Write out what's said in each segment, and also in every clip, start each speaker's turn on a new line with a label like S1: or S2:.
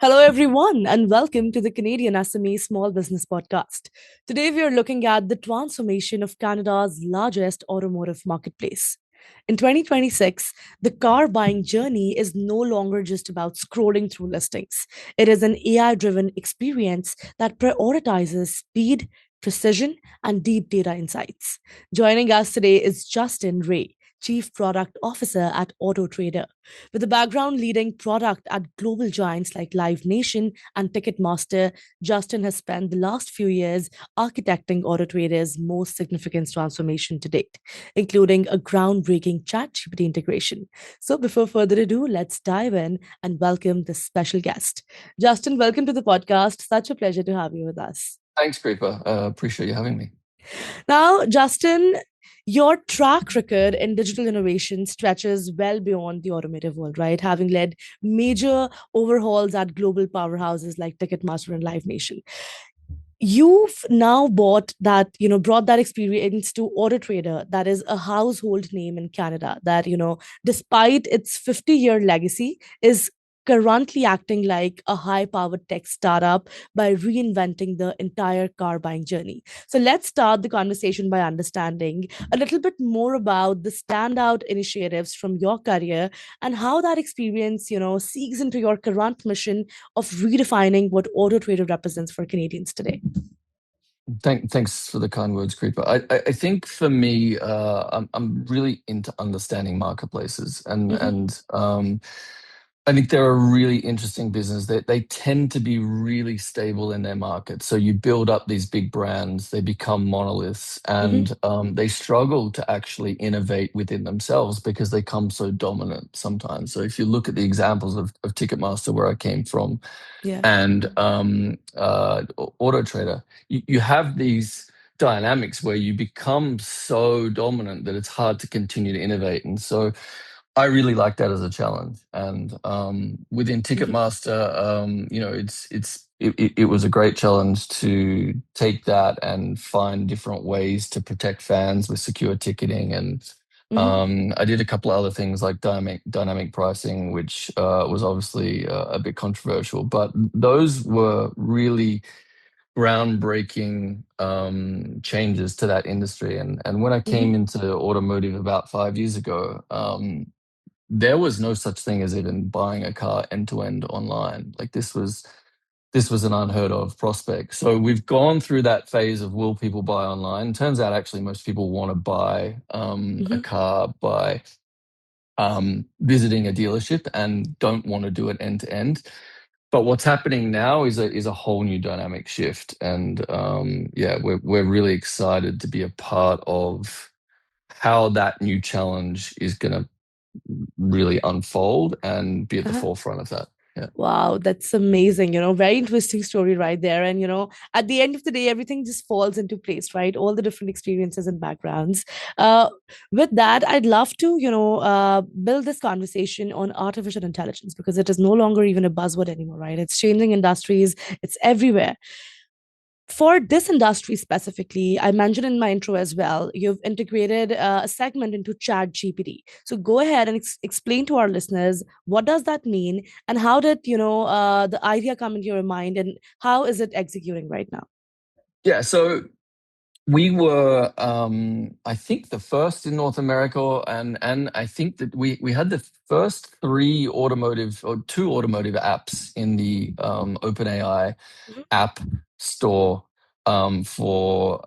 S1: Hello, everyone, and welcome to the Canadian SME Small Business Podcast. Today, we are looking at the transformation of Canada's largest automotive marketplace. In 2026, the car buying journey is no longer just about scrolling through listings. It is an AI driven experience that prioritizes speed, precision, and deep data insights. Joining us today is Justin Ray, Chief Product Officer at AutoTrader. With a background leading product at global giants like Live Nation and Ticketmaster, Justin has spent the last few years architecting AutoTrader's most significant transformation to date, including a groundbreaking ChatGPT integration. So, before further ado, let's dive in and welcome this special guest. Justin, welcome to the podcast. Such a pleasure to have you with us.
S2: Thanks, Kripa. Appreciate you having me.
S1: Now, Justin, your track record in digital innovation stretches well beyond the automotive world, right? Having led major overhauls at global powerhouses like Ticketmaster and Live Nation. You've now brought that experience to AutoTrader, that is a household name in Canada, that, despite its 50-year legacy, is currently acting like a high powered tech startup by reinventing the entire car buying journey. So let's start the conversation by understanding a little bit more about the standout initiatives from your career and how that experience, seeks into your current mission of redefining what AutoTrader represents for Canadians today.
S2: Thanks for the kind words, Kripa. I think for me, I'm really into understanding marketplaces, and
S1: Mm-hmm.
S2: I think they're a really interesting business. They tend to be really stable in their market. So you build up these big brands, they become monoliths,
S1: Mm-hmm.
S2: and they struggle to actually innovate within themselves because they come so dominant sometimes. So if you look at the examples of Ticketmaster, where I came from,
S1: Yeah.
S2: and AutoTrader, you have these dynamics where you become so dominant that it's hard to continue to innovate. And so I really like that as a challenge. And within
S1: Mm-hmm.
S2: Ticketmaster, it was a great challenge to take that and find different ways to protect fans with secure ticketing. And
S1: Mm-hmm.
S2: I did a couple of other things like dynamic pricing, which was obviously a bit controversial, but those were really groundbreaking changes to that industry. And when I
S1: Mm-hmm.
S2: came into automotive about 5 years ago, there was no such thing as even buying a car end to end online. Like this was an unheard of prospect. So we've gone through that phase of will people buy online. Turns out actually most people want to buy a
S1: Mm-hmm.
S2: car by visiting a dealership and don't want to do it end to end. But what's happening now is a whole new dynamic shift, and yeah, we're really excited to be a part of how that new challenge is going to really unfold and be at the
S1: Uh-huh.
S2: forefront of that. Yeah.
S1: Wow, that's amazing. Very interesting story right there. And, at the end of the day, everything just falls into place, right? All the different experiences and backgrounds. Uh, with that, I'd love to, build this conversation on artificial intelligence because it is no longer even a buzzword anymore, right? It's changing industries, it's everywhere. For this industry specifically, I mentioned in my intro as well, you've integrated a segment into ChatGPT. So go ahead and explain to our listeners what does that mean, and how did the idea come into your mind, and how is it executing right now?
S2: Yeah. So we were, I think, the first in North America, and I think that we had the first three automotive or two automotive apps in the OpenAI
S1: Mhm.
S2: app store for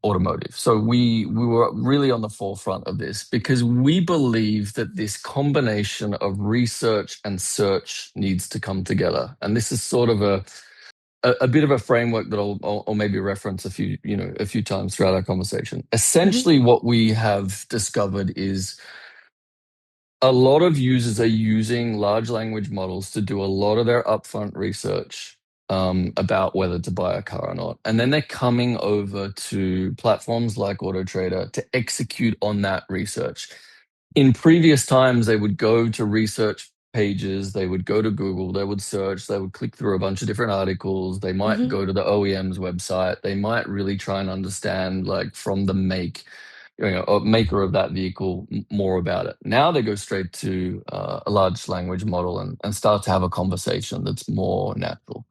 S2: automotive. So we were really on the forefront of this because we believe that this combination of research and search needs to come together. And this is sort of a bit of a framework that I'll maybe reference a few times throughout our conversation.
S1: Mhm.
S2: Essentially, what we have discovered is a lot of users are using large language models to do a lot of their upfront research about whether to buy a car or not. And then they're coming over to platforms like AutoTrader to execute on that research. In previous times, they would go to research pages, they would go to Google, they would search, they would click through a bunch of different articles, they might
S1: Mhm.
S2: go to the OEM's website, they might really try and understand, like, from the make, maker of that vehicle more about it. Now they go straight to a large language model and start to have a conversation that's more natural.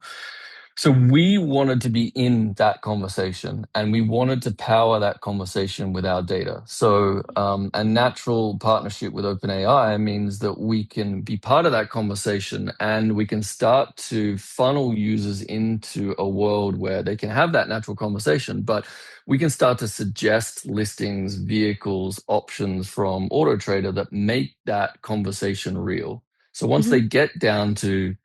S2: So we wanted to be in that conversation, and we wanted to power that conversation with our data. So a natural partnership with OpenAI means that we can be part of that conversation, and we can start to funnel users into a world where they can have that natural conversation, but we can start to suggest listings, vehicles, options from AutoTrader that make that conversation real. So once they get down to,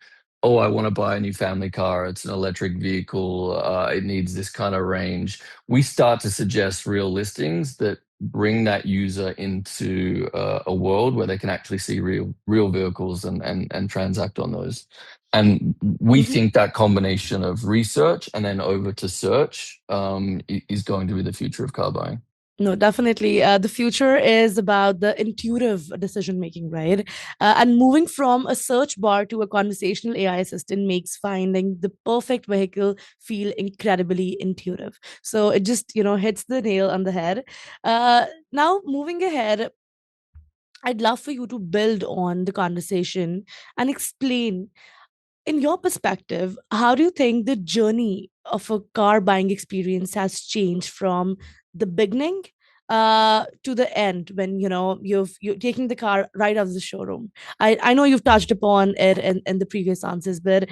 S2: oh, I want to buy a new family car. It's an electric vehicle. It needs this kind of range. We start to suggest real listings that bring that user into a world where they can actually see real vehicles and transact on those. And we
S1: Mm-hmm.
S2: think that combination of research and then over to search is going to be the future of car buying.
S1: No, definitely. The future is about the intuitive decision making, right? And moving from a search bar to a conversational AI assistant makes finding the perfect vehicle feel incredibly intuitive. So it just, hits the nail on the head. Now, moving ahead, I'd love for you to build on the conversation and explain, in your perspective, how do you think the journey of a car buying experience has changed from the beginning to the end when you're taking the car right out of the showroom? I know you've touched upon it in the previous answers, but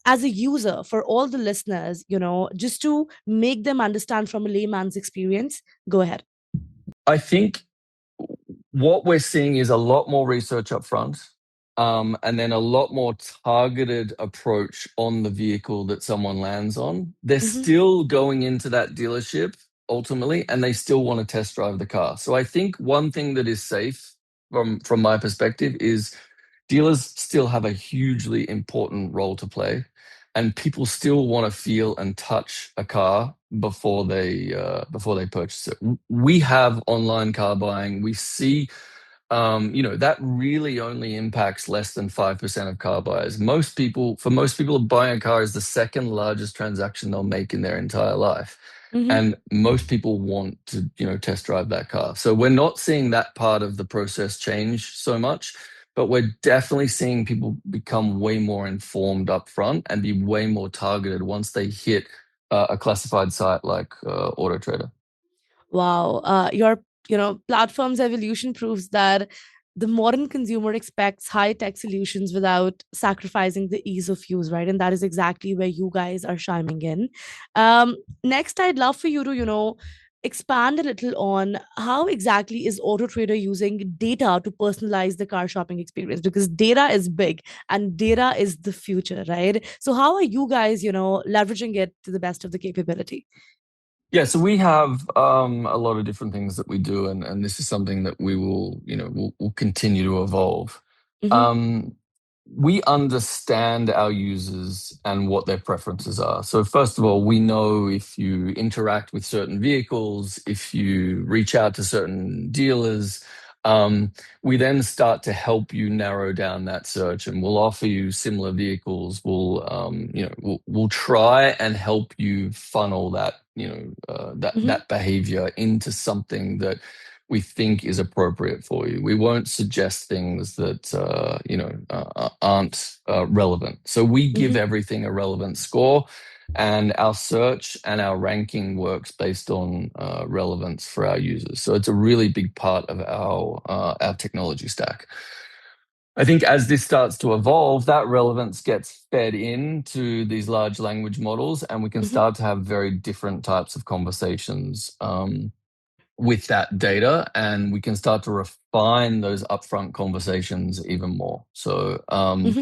S1: as a user, for all the listeners, just to make them understand from a layman's experience, go ahead.
S2: I think what we're seeing is a lot more research up front, and then a lot more targeted approach on the vehicle that someone lands on. They're
S1: Hmm.
S2: still going into that dealership ultimately, and they still want to test drive the car. So I think one thing that is safe from my perspective is dealers still have a hugely important role to play, and people still want to feel and touch a car before they purchase it. We have online car buying. We see, that really only impacts less than 5% of car buyers. For most people, buying a car is the second largest transaction they'll make in their entire life.
S1: Hmm.
S2: And most people want to, test drive that car. So we're not seeing that part of the process change so much, but we're definitely seeing people become way more informed up front and be way more targeted once they hit a classified site like AutoTrader.
S1: Wow, your platform's evolution proves that the modern consumer expects high tech solutions without sacrificing the ease of use, right? And that is exactly where you guys are chiming in. Next, I'd love for you to expand a little on how exactly is AutoTrader using data to personalize the car shopping experience, because data is big and data is the future, right? So how are you guys leveraging it to the best of the capability?
S2: Yeah, so we have a lot of different things that we do, and this is something that we will, will continue to evolve.
S1: Hmm.
S2: Um, we understand our users and what their preferences are. So first of all, we know if you interact with certain vehicles, if you reach out to certain dealers, we then start to help you narrow down that search, and we'll offer you similar vehicles. We'll try and help you funnel that, that behavior into something that we think is appropriate for you. We won't suggest things that aren't relevant. So we give
S1: Hmm.
S2: everything a relevant score, and our search and our ranking works based on relevance for our users. So it's a really big part of our technology stack. I think as this starts to evolve, that relevance gets fed into these large language models, and we can
S1: Hmm.
S2: start to have very different types of conversations with that data, and we can start to refine those upfront conversations even more. So
S1: Hmm.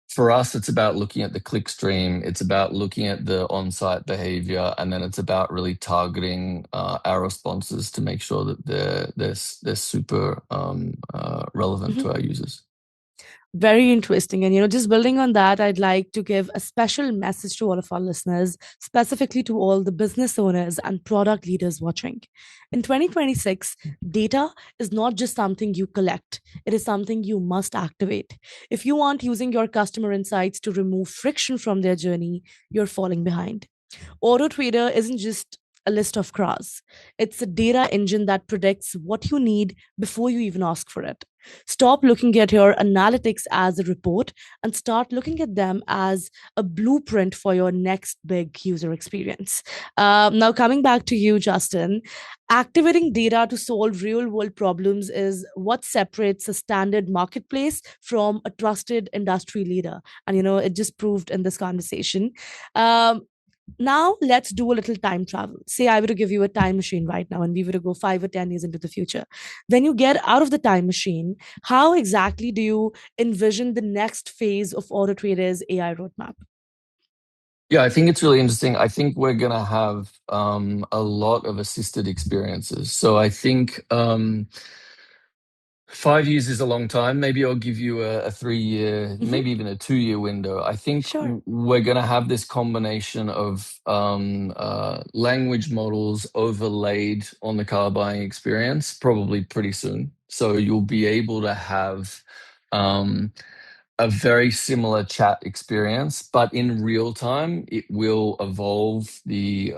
S2: for us, it's about looking at the click stream, it's about looking at the on-site behavior, and then it's about really targeting our responses to make sure that they're super relevant
S1: Hmm.
S2: to our users.
S1: Very interesting. And, just building on that, I'd like to give a special message to all of our listeners, specifically to all the business owners and product leaders watching. In 2026, data is not just something you collect, it is something you must activate. If you aren't using your customer insights to remove friction from their journey, you're falling behind. AutoTrader isn't just a list of CRAs. It's a data engine that predicts what you need before you even ask for it. Stop looking at your analytics as a report and start looking at them as a blueprint for your next big user experience. Now, coming back to you, Justin, activating data to solve real world problems is what separates a standard marketplace from a trusted industry leader. And, it just proved in this conversation. Um, Now, let's do a little time travel. Say I were to give you a time machine right now and we were to go 5 or 10 years into the future. When you get out of the time machine, how exactly do you envision the next phase of AutoTrader's AI roadmap?
S2: Yeah, I think it's really interesting. I think we're going to have a lot of assisted experiences. So I think 5 years is a long time. Maybe I'll give you a 3 year,
S1: Hmm.
S2: maybe even a 2 year window. I think
S1: Sure.
S2: we're going to have this combination of language models overlaid on the car buying experience probably pretty soon. So you'll be able to have um, a very similar chat experience, but in real time, it will evolve the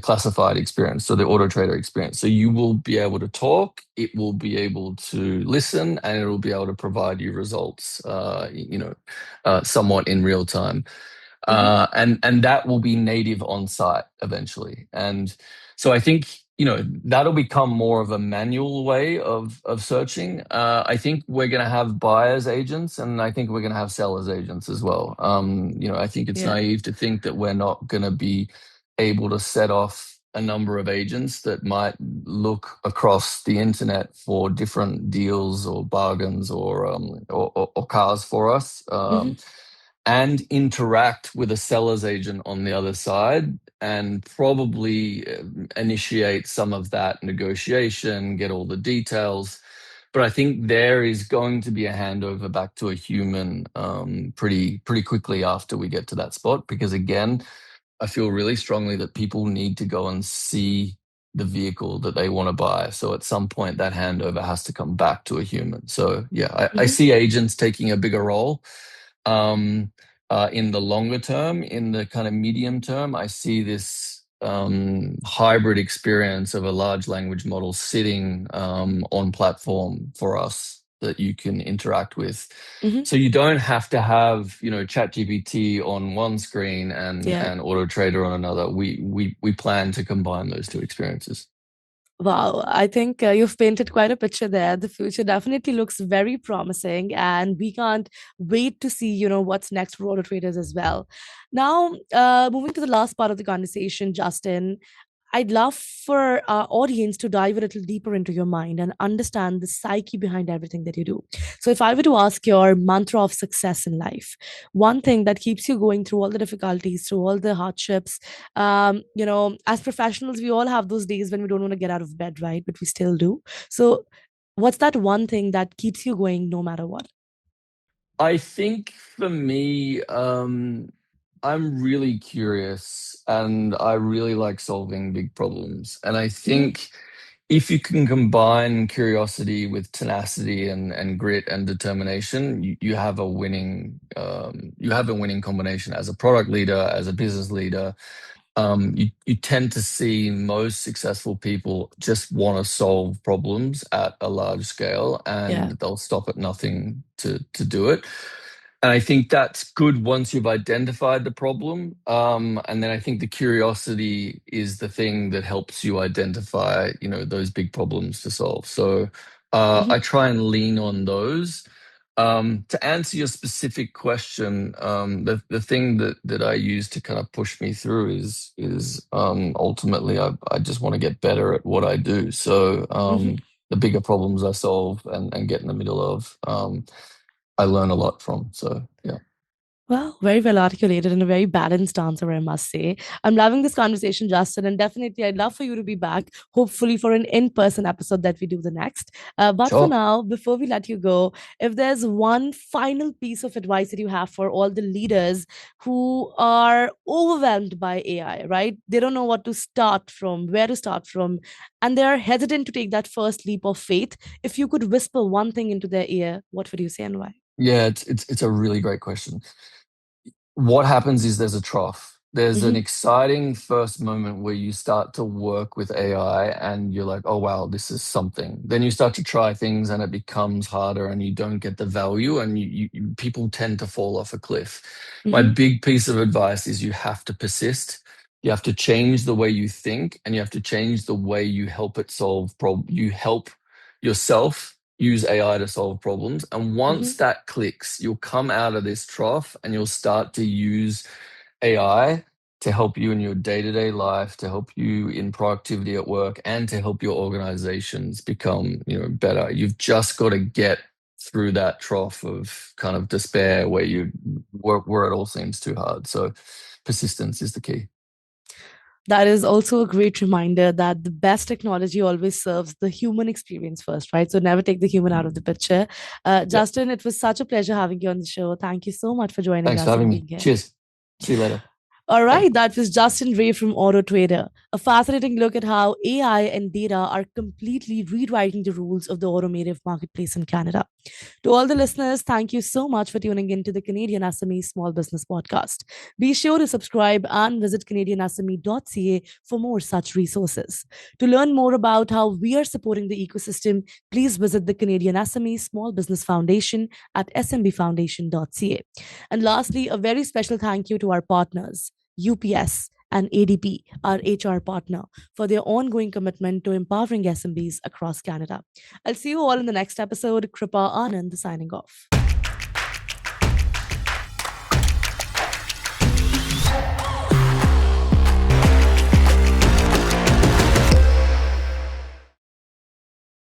S2: classified experience, so the auto trader experience. So you will be able to talk, it will be able to listen, and it will be able to provide you results, somewhat in real time.
S1: Hmm.
S2: And that will be native on site eventually. And so I think that'll become more of a manual way of searching. I think we're going to have buyers agents, and I think we're going to have sellers agents as well. I think it's
S1: Yeah.
S2: naive to think that we're not going to be able to set off a number of agents that might look across the internet for different deals or bargains or cars for us.
S1: Hmm.
S2: And interact with a seller's agent on the other side and probably initiate some of that negotiation, get all the details. But I think there is going to be a handover back to a human pretty quickly after we get to that spot. Because again, I feel really strongly that people need to go and see the vehicle that they want to buy. So at some point, that handover has to come back to a human. So yeah, I
S1: Hmm.
S2: see agents taking a bigger role um, in the longer term. In the kind of medium term, I see this hybrid experience of a large language model sitting on platform for us that you can interact with.
S1: Hmm.
S2: So you don't have to have, ChatGPT on one screen and
S1: Yeah.
S2: and AutoTrader on another. We plan to combine those two experiences.
S1: Wow, I think you've painted quite a picture there. The future definitely looks very promising, and we can't wait to see, what's next for auto traders as well. Now, moving to the last part of the conversation, Justin, I'd love for our audience to dive a little deeper into your mind and understand the psyche behind everything that you do. So, if I were to ask your mantra of success in life, one thing that keeps you going through all the difficulties, through all the hardships, as professionals, we all have those days when we don't want to get out of bed, right? But we still do. So, what's that one thing that keeps you going no matter what?
S2: I think for me, I'm really curious and I really like solving big problems. And I
S1: Hmm.
S2: think if you can combine curiosity with tenacity and grit and determination, you have a winning combination as a product leader, as a business leader. You tend to see most successful people just want to solve problems at a large scale, and
S1: Yeah.
S2: they'll stop at nothing to do it. And I think that's good once you've identified the problem. And then I think the curiosity is the thing that helps you identify, those big problems to solve. So I
S1: Hmm.
S2: try and lean on those. To answer your specific question, the thing that I use to kind of push me through is ultimately I just want to get better at what I do. So
S1: Hmm.
S2: the bigger problems I solve and get in the middle of, I learn a lot from. So yeah.
S1: Well, very well articulated and a very balanced answer, I must say. I'm loving this conversation, Justin, and definitely I'd love for you to be back, hopefully for an in-person episode that we do the next. But for
S2: Sure.
S1: now, before we let you go, if there's one final piece of advice that you have for all the leaders who are overwhelmed by AI, right? They don't know what to start from, where to start from, and they're hesitant to take that first leap of faith. If you could whisper one thing into their ear, what would you say and why?
S2: Yeah, it's a really great question. What happens is there's a trough. There's an
S1: Hmm.
S2: exciting first moment where you start to work with AI and you're like, oh, wow, this is something. Then you start to try things and it becomes harder and you don't get the value and people tend to fall off a cliff. My
S1: Hmm.
S2: big piece of advice is you have to persist. You have to change the way you think and you have to change the way you help it solve problems. You help yourself use AI to solve problems. And once
S1: Hmm.
S2: that clicks, you'll come out of this trough and you'll start to use AI to help you in your day-to-day life, to help you in productivity at work, and to help your organizations become, better. You've just got to get through that trough of kind of despair where it all seems too hard. So persistence is the key.
S1: That is also a great reminder that the best technology always serves the human experience first, right? So never take the human out of the picture.
S2: Yeah.
S1: Justin, it was such a pleasure having you on the show. Thank you so much for joining
S2: Thanks for
S1: us
S2: having
S1: and
S2: me.
S1: being here.
S2: Cheers. See you later.
S1: All
S2: Bye.
S1: right, that was Justin Ray from AutoTrader, a fascinating look at how AI and data are completely rewriting the rules of the automotive marketplace in Canada. To all the listeners, thank you so much for tuning in to the Canadian SME Small Business Podcast. Be sure to subscribe and visit CanadianSME.ca for more such resources. To learn more about how we are supporting the ecosystem, please visit the Canadian SME Small Business Foundation at smbfoundation.ca. And lastly, a very special thank you to our partners, UPS and ADP, our HR partner, for their ongoing commitment to empowering SMBs across Canada. I'll see you all in the next episode. Kripa Anand signing off.